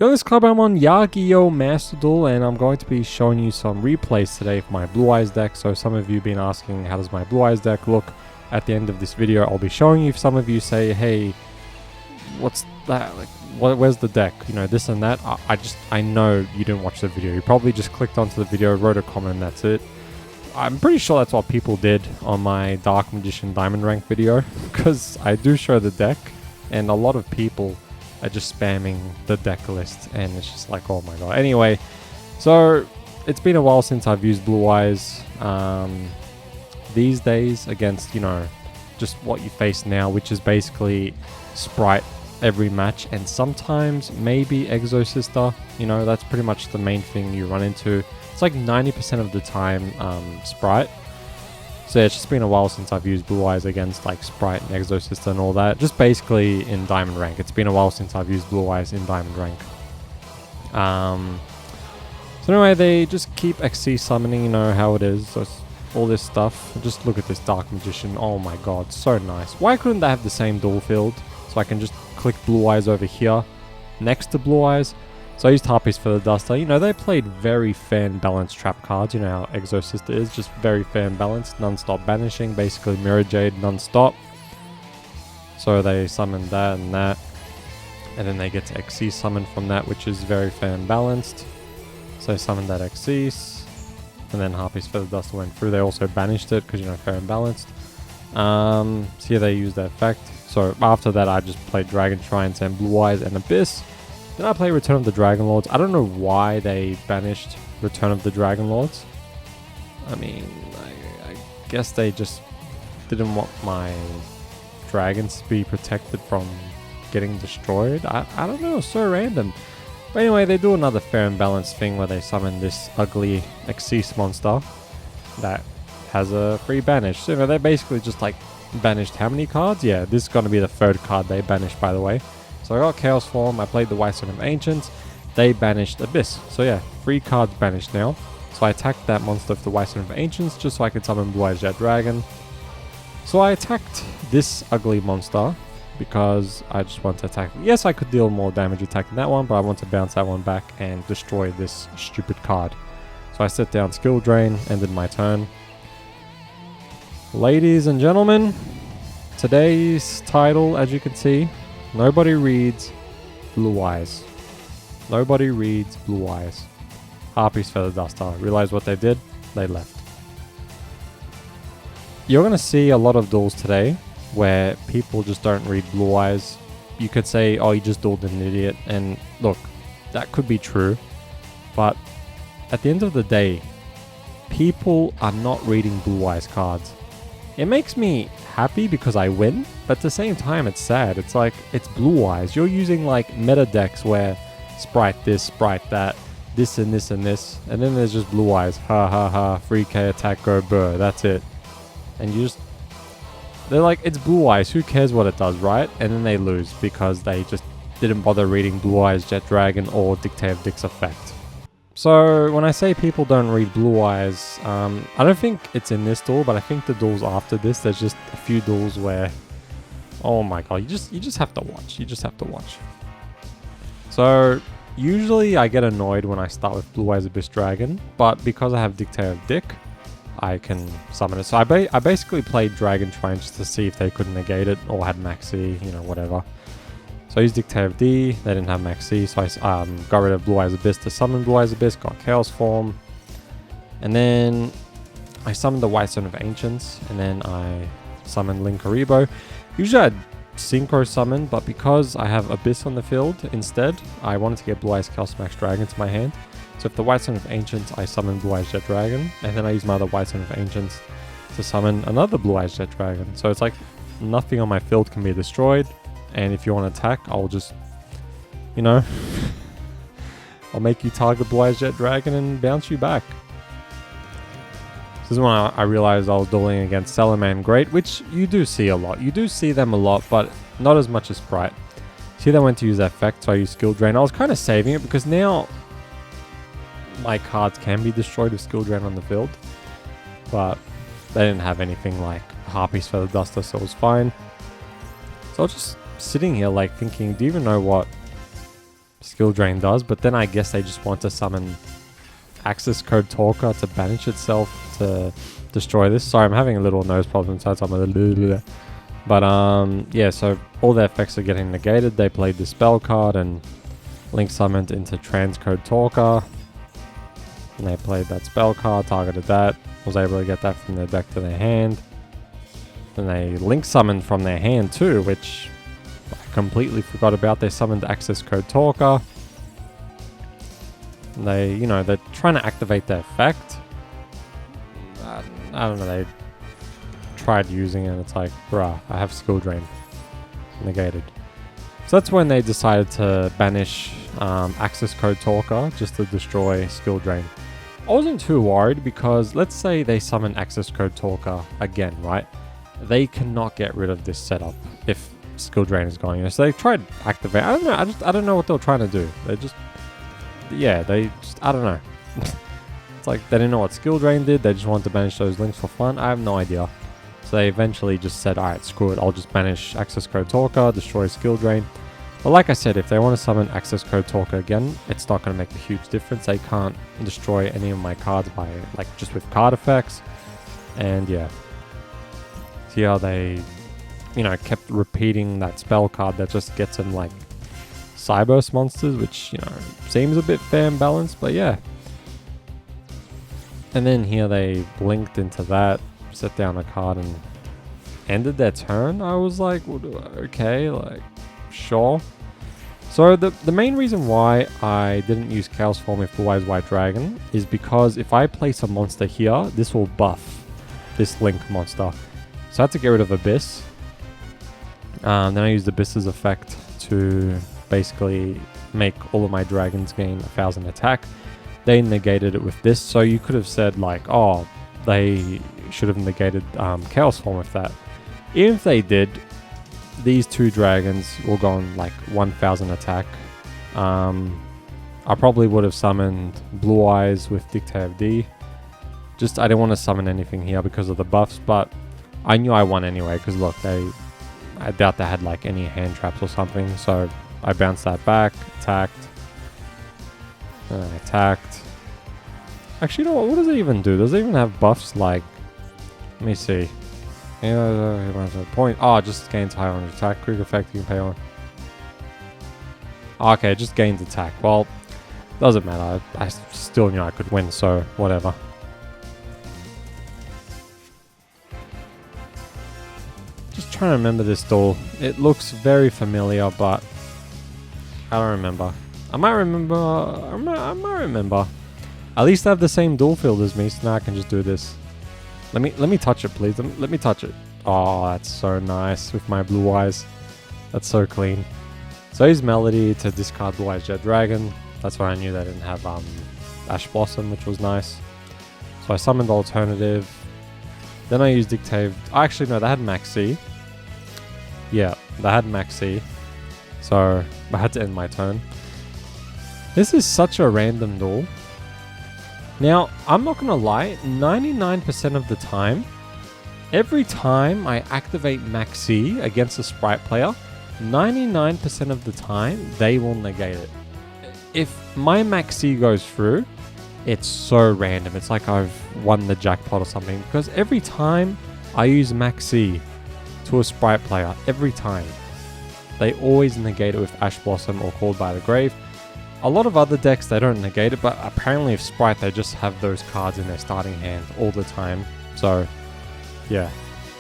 In this club, I'm on Yu-Gi-Oh! Master Duel, and I'm going to be showing you some replays today for my Blue Eyes deck. So some of you have been asking, how does my Blue Eyes deck look? At the end of this video, I'll be showing you. If some of you say, hey, what's that? Like, where's the deck? You know, this and that. I know you didn't watch the video. You probably just clicked onto the video, wrote a comment, and that's it. I'm pretty sure that's what people did on my Dark Magician Diamond Rank video, because I do show the deck, and a lot of people are just spamming the deck list, and it's just like, oh my god. Anyway, so it's been a while since I've used Blue Eyes. These days, against, you know, just what you face now, which is basically Spright every match, and sometimes maybe Exosister. You know, that's pretty much the main thing you run into. It's like 90% of the time Spright. So yeah, it's just been a while since I've used Blue Eyes against like Spright and Exosister and all that. Just basically in Diamond Rank. It's been a while since I've used Blue Eyes in Diamond Rank. So anyway, they just keep XC summoning, you know how it is. So all this stuff. Just look at this Dark Magician. Oh my god, so nice. Why couldn't they have the same duel field? So I can just click Blue Eyes over here next to Blue Eyes. So I used Harpies for the Duster. You know, they played very fair and balanced trap cards. You know how Exosister is, just very fair and balanced. Non-stop banishing, basically Mirror Jade non-stop. So they summoned that and that. And then they get to XC summon from that, which is very fair and balanced. So they summoned that XC. And then Harpies for the Duster went through. They also banished it because, you know, fair and balanced. So here they used that effect. So after that, I just played Dragon Shrines and Blue Eyes and Abyss. Then I play Return of the Dragon Lords. I don't know why they banished Return of the Dragon Lords. I mean, I guess they just didn't want my dragons to be protected from getting destroyed. I don't know, so random. But anyway, they do another fair and balanced thing where they summon this ugly Excease monster that has a free banish. So you know, they basically just like banished how many cards? Yeah, this is going to be the third card they banished, by the way. So I got Chaos Form, I played the White Stone of Ancients, they banished Abyss. So yeah, 3 cards banished now. So I attacked that monster with the White Stone of Ancients just so I could summon Blue Eyes Jet Dragon. So I attacked this ugly monster because I just want to attack. Yes, I could deal more damage attacking that one, but I want to bounce that one back and destroy this stupid card. So I set down Skill Drain, ended my turn. Ladies and gentlemen, today's title, as you can see, nobody reads Blue Eyes. Nobody reads Blue Eyes. Harpies Feather Duster. Realize what they did? They left. You're going to see a lot of duels today where people just don't read Blue Eyes. You could say, oh, you just dueled an idiot. And look, that could be true. But at the end of the day, people are not reading Blue Eyes cards. It makes me happy because I win, but at the same time it's sad. It's like, it's Blue Eyes. You're using like meta decks where Spright this, Spright that, this and this and this, and then there's just Blue Eyes. Ha ha ha, free K attack, go burr, that's it. And you just, they're like, it's Blue Eyes, who cares what it does, right? And then they lose because they just didn't bother reading Blue Eyes Jet Dragon or Dictate of Dick's effect. So when I say people don't read Blue Eyes, I don't think it's in this duel, but I think the duels after this, there's just a few duels where, oh my god, you just have to watch. You just have to watch. So usually I get annoyed when I start with Blue Eyes Abyss Dragon, but because I have Dictate of Dick, I can summon it. So I basically played Dragon Shrine just to see if they could negate it or had Maxi, you know, whatever. So I used Dictate of D, they didn't have Max C, so I got rid of Blue Eyes Abyss to summon Blue Eyes Abyss, got Chaos Form. And then I summoned the White Stone of Ancients, and then I summoned Linkaribo. Usually I'd Synchro summon, but because I have Abyss on the field instead, I wanted to get Blue Eyes Chaos Max Dragon to my hand. So if the White Stone of Ancients, I summon Blue Eyes Jet Dragon, and then I use my other White Stone of Ancients to summon another Blue Eyes Jet Dragon. So it's like nothing on my field can be destroyed. And if you want to attack, I'll just, you know, I'll make you target Blue Eyes Jet Dragon and bounce you back. This is when I realized I was dueling against Salaman Great, which you do see a lot. You do see them a lot, but not as much as Spright. See, they went to use that effect, so I used Skill Drain. I was kind of saving it because now my cards can be destroyed with Skill Drain on the field. But they didn't have anything like Harpies Feather Duster, so it was fine. So I was just sitting here like thinking, do you even know what skill drain does, but then I guess they just want to summon access code talker to banish itself to destroy this. Sorry, I'm having a little nose problem, so I'm a little. But yeah, so all their effects are getting negated. They played the spell card and link summoned into transcode talker. And they played that spell card, targeted that, was able to get that from their deck to their hand. And they link summoned from their hand too, which I completely forgot about. They summoned access code talker. They, you know, they're trying to activate the effect. I don't know, they tried using it, it's like, bruh, I have skill drain. Negated. So that's when they decided to banish access code talker just to destroy skill drain. I wasn't too worried because let's say they summon access code talker again, right? They cannot get rid of this setup if skill drain is going. So they tried activate. I don't know. I don't know what they were trying to do. They just, yeah, I don't know. It's like they didn't know what skill drain did. They just wanted to banish those links for fun. I have no idea. So they eventually just said, all right, screw it. I'll just banish access code talker, destroy skill drain. But like I said, if they want to summon access code talker again, it's not going to make a huge difference. They can't destroy any of my cards by like just with card effects. And yeah. See how they, you know, kept repeating that spell card that just gets them like Cyberse monsters, which, you know, seems a bit fair and balanced, but yeah. And then here they blinked into that, set down a card and ended their turn. I was like, okay, like, sure. So the main reason why I didn't use Chaos Form with Blue Eyes White Dragon is because if I place a monster here, this will buff this Link monster. So I had to get rid of Abyss. Then I used Abyss's effect to basically make all of my dragons gain 1000 attack. They negated it with this, so you could have said like, oh, they should have negated Chaos Form with that. Even if they did, these two dragons will go on like 1000 attack. I probably would have summoned Blue Eyes with Dictate of D. Just I didn't want to summon anything here because of the buffs, but I knew I won anyway because look, I doubt they had like any hand traps or something, so I bounced that back, attacked, and I attacked. Actually, you know what does it even do? Does it even have buffs like, let me see. Point. Oh, just gains higher on attack. Quick effect you can pay on. Okay, it just gains attack. Well, doesn't matter. I still knew I could win, so whatever. Just trying to remember this duel. It looks very familiar, but I don't remember. I might remember. I might remember. At least I have the same duel field as me, so now I can just do this. Let me touch it, please. Let me touch it. Oh, that's so nice with my Blue Eyes. That's so clean. So I used Melody to discard Blue Eyes Jet Dragon. That's why I knew they didn't have Ash Blossom, which was nice. So I summoned Alternative. Then I used Dictate. Actually, no, they had Maxi. Yeah, they had Maxi. So I had to end my turn. This is such a random duel. Now, I'm not going to lie, 99% of the time, every time I activate Maxi against a Spright player, 99% of the time, they will negate it. If my Maxi goes through, it's so random. It's like I've won the jackpot or something, because every time I use Maxi to a Spright player, every time, they always negate it with Ash Blossom or Called by the Grave. A lot of other decks, they don't negate it, but apparently if Spright, they just have those cards in their starting hand all the time. So, yeah,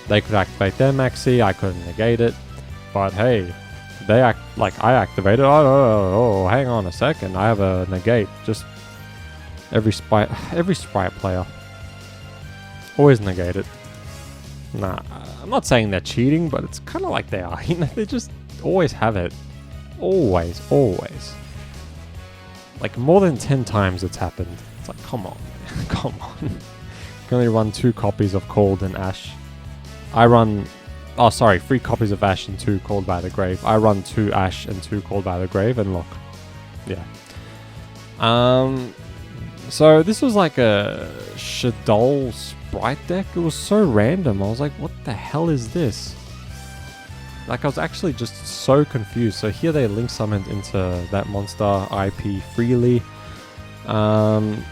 they could activate their Maxi, I couldn't negate it. But hey, they act like I activated. Oh, hang on a second, I have a negate. Just every Spright player always negate it. Nah, I'm not saying they're cheating, but it's kind of like they are. You know, they just always have it. Always. Like more than 10 times it's happened. It's like, come on, man. Come on. You can only run 2 copies of Called and Ash. I run, 3 copies of Ash and 2 Called by the Grave. I run 2 Ash and 2 Called by the Grave, and look, yeah. So this was like a Shadol Spright deck. It was so random. I was like, what the hell is this? Like, I was actually just so confused. So here they link summoned into that monster IP freely. And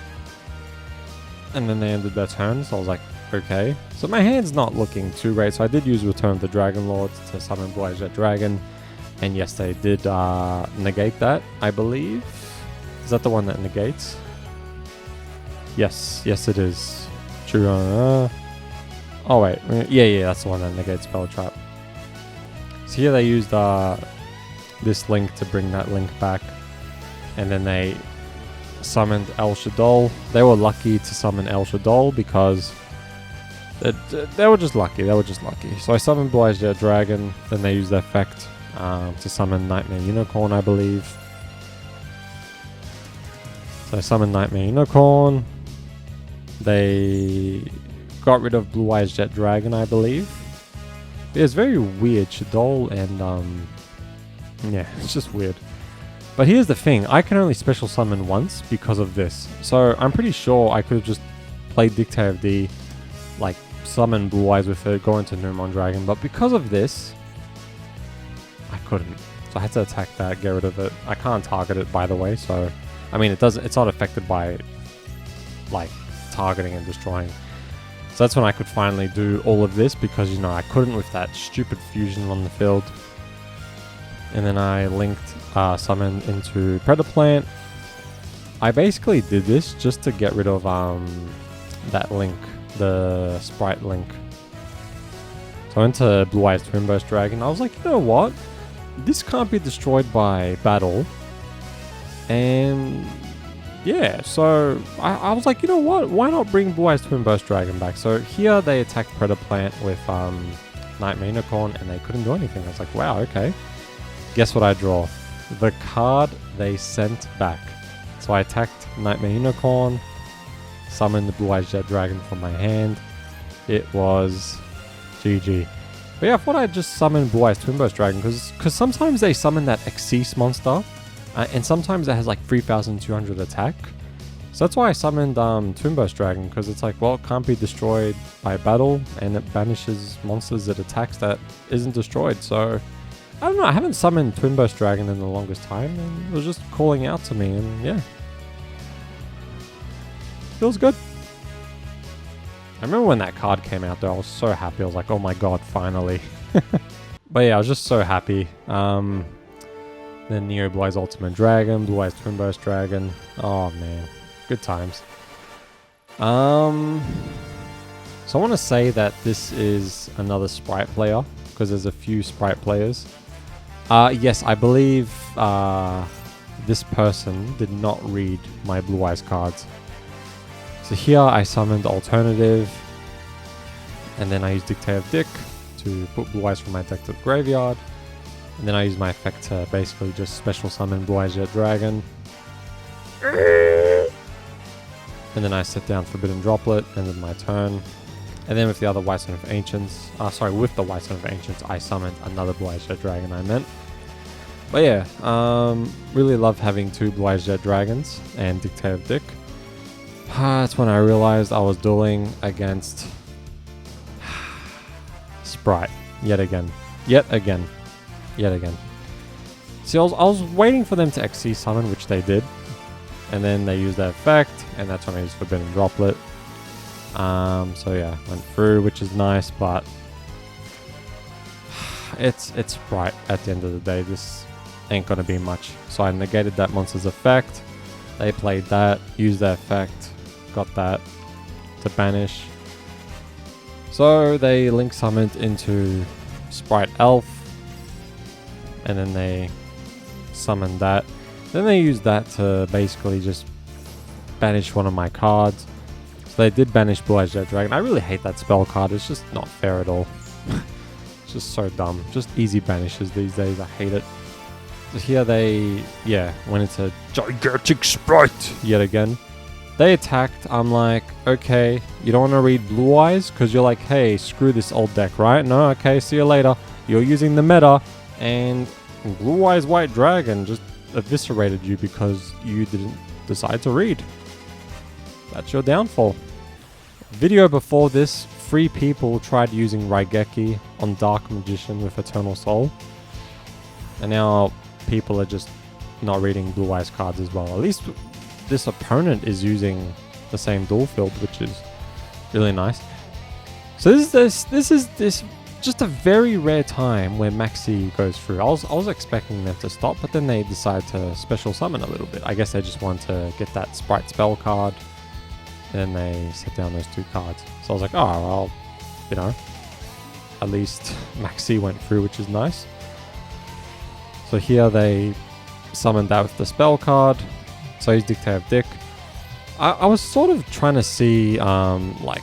then they ended their turn, so I was like, okay. So my hand's not looking too great, so I did use Return of the Dragon Lords to summon Blue Eyes Jet Dragon. And yes, they did negate that, I believe. Is that the one that negates? Yes, yes it is. True. Oh wait, yeah, that's the one that negates Spell Trap. So here they used this link to bring that link back. And then they summoned El Shaddoll. They were lucky to summon El Shaddoll because they were just lucky. So I summoned Blue Eyes Jet Dragon. Then they used the effect to summon Nightmare Unicorn, I believe. So I summoned Nightmare Unicorn. They got rid of Blue Eyes Jet Dragon, I believe. It's very weird, Shaddoll, and yeah, it's just weird. But here's the thing, I can only special summon once because of this. So I'm pretty sure I could have just played Dictator of D, like summon Blue Eyes with it, go into Numon Dragon, but because of this, I couldn't. So I had to attack that, get rid of it. I can't target it, by the way, so I mean it's not affected by like targeting and destroying. So that's when I could finally do all of this because, you know, I couldn't with that stupid fusion on the field. And then I linked summon into Predaplant. I basically did this just to get rid of that link, the Spright link. So I went to Blue Eyes Twin Burst Dragon. I was like, you know what? This can't be destroyed by battle. And yeah, so I was like, you know what? Why not bring Blue Eyes Twin Burst Dragon back? So here they attacked Predaplant with Nightmare Unicorn and they couldn't do anything. I was like, wow, okay. Guess what I draw? The card they sent back. So I attacked Nightmare Unicorn, summoned the Blue Eyes Jet Dragon from my hand. It was GG. But yeah, I thought I'd just summon Blue Eyes Twin Burst Dragon because sometimes they summon that Exosister monster and sometimes it has like 3200 attack. So that's why I summoned Twin Burst Dragon, because it's like, well, it can't be destroyed by battle and it banishes monsters that attacks that isn't destroyed. So I don't know, I haven't summoned Twin Burst Dragon in the longest time, and it was just calling out to me, and yeah. Feels good. I remember when that card came out though, I was so happy. I was like, oh my god, finally. But yeah, I was just so happy. Then Neo Blue Eyes Ultimate Dragon, Blue Eyes Twin Burst Dragon. Oh man, good times. So I want to say that this is another Spright player, because there's a few Spright players. Yes, I believe this person did not read my Blue Eyes cards. So here I summoned Alternative, and then I used Dictator of Dick to put Blue Eyes from my deck to the graveyard. And then I used my effect to basically just special summon Blue Eyes Jet Dragon. And then I set down Forbidden Droplet, ended my turn. And then with the other White Son of Ancients, with the White Son of Ancients, I summoned another Blue Eyes Jet Dragon, I meant. But yeah, really love having two Blue Eyes Jet Dragons and Dictator of Dick. That's when I realized I was dueling against Spright yet again. See, I was waiting for them to XC summon, which they did. And then they used that effect, and that's when I used Forbidden Droplet. So yeah, went through, which is nice, but it's Spright at the end of the day. This ain't gonna be much. So I negated that monster's effect. They played that, used that effect, got that to banish. So they link summoned into Spright Elf, and then they summoned that. Then they used that to basically just banish one of my cards. So they did banish Blue Eyes Jet Dragon. I really hate that spell card. It's just not fair at all. It's just so dumb. Just easy banishes these days. I hate it. So here they, went into Gigantic Spright yet again. They attacked. I'm like, okay, you don't want to read Blue Eyes? Because you're like, hey, screw this old deck, right? No, okay, see you later. You're using the meta. And Blue Eyes White Dragon just eviscerated you because you didn't decide to read. That's your downfall. Video before this, 3 people tried using Raigeki on Dark Magician with Eternal Soul. And now people are just not reading Blue Eyes cards as well. At least this opponent is using the same duel field, which is really nice. So this is just a very rare time where Maxi goes through. I was expecting them to stop, but then they decide to special summon a little bit. I guess they just want to get that Spright spell card. Then they set down those 2 cards. So I was like, oh, well, you know, at least Maxi went through, which is nice. So here they summoned that with the spell card. So he's Dictate of Dick. I was sort of trying to see, like,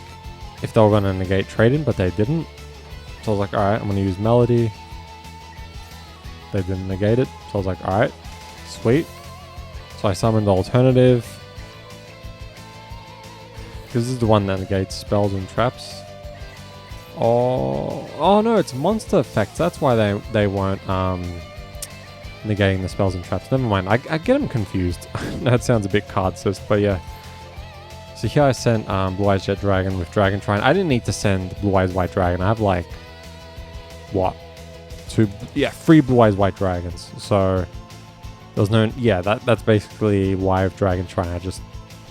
if they were going to negate Trade-In, but they didn't. So I was like, alright, I'm going to use Melody. They didn't negate it. So I was like, alright, sweet. So I summoned the Alternative. Because this is the one that negates spells and traps. Oh no, it's monster effects. That's why they weren't negating the spells and traps. Never mind, I get them confused. That sounds a bit card-sis, but yeah. So here I sent Blue Eyes Jet Dragon with Dragon Trine. I didn't need to send Blue Eyes White Dragon. I have like, what? 3 Blue Eyes White Dragons. So there's no, yeah, that's basically why with Dragon Trine I just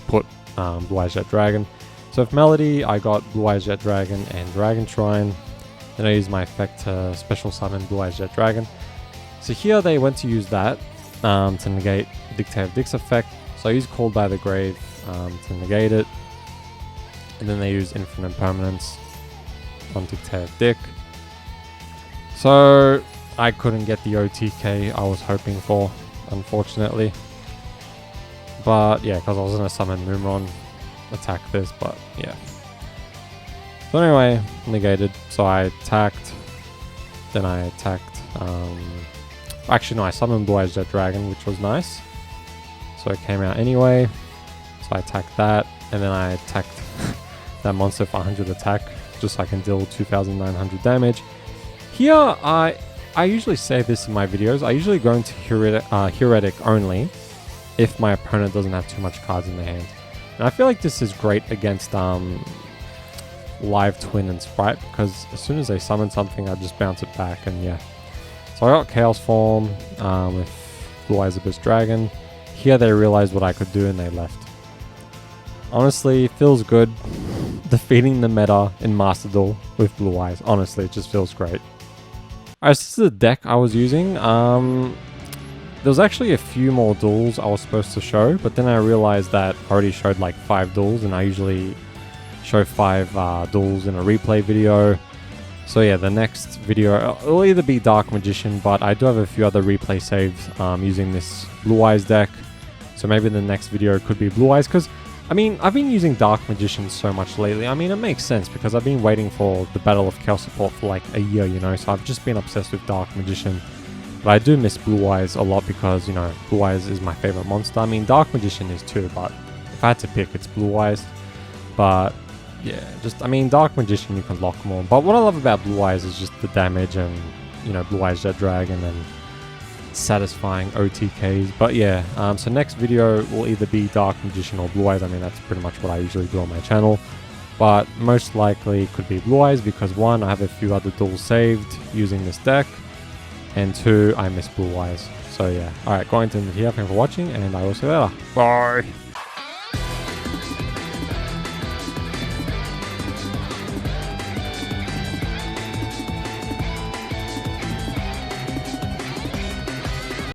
put Blue Eyes Jet Dragon. So with Melody, I got Blue Eyes Jet Dragon and Dragon Trine. Then I used my effect to special summon Blue Eyes Jet Dragon. So here they went to use that to negate Dictate of Dick's effect. So I used Called by the Grave to negate it. And then they used Infinite Permanence on Dictate of Dick. So I couldn't get the OTK I was hoping for, unfortunately. But yeah, because I was going to summon Moonron, attack this, but yeah. So anyway, negated. So I attacked. Then I attacked. Actually, no, I summoned Blue Eyes Jet Dragon, which was nice. So it came out anyway. So I attacked that, and then I attacked that monster for 100 attack, just so I can deal 2,900 damage. Here, I usually say this in my videos. I usually go into Heretic only if my opponent doesn't have too much cards in their hand. And I feel like this is great against Live Twin and Spright, because as soon as they summon something, I just bounce it back, and yeah. So I got Chaos Form with Blue Eyes Abyss Dragon. Here they realized what I could do and they left. Honestly, it feels good defeating the meta in Master Duel with Blue Eyes. Honestly, it just feels great. Alright, so this is the deck I was using. There was actually a few more duels I was supposed to show, but then I realized that I already showed like 5 duels, and I usually show 5 duels in a replay video. So yeah, the next video will either be Dark Magician, but I do have a few other replay saves using this Blue Eyes deck. So maybe the next video could be Blue Eyes, because I mean, I've been using Dark Magician so much lately. I mean, it makes sense because I've been waiting for the Battle of Chaos support for like a year, you know, so I've just been obsessed with Dark Magician. But I do miss Blue Eyes a lot because, you know, Blue Eyes is my favorite monster. I mean, Dark Magician is too, but if I had to pick, it's Blue Eyes. But yeah, just, I mean, Dark Magician, you can lock more. But what I love about Blue Eyes is just the damage and, you know, Blue Eyes Jet Dragon and satisfying OTKs. But yeah, so next video will either be Dark Magician or Blue Eyes. I mean, that's pretty much what I usually do on my channel. But most likely it could be Blue Eyes because 1, I have a few other duels saved using this deck. And 2, I miss Blue Eyes. So yeah, alright, going to end it here. Thanks for watching, and I will see you later. Bye!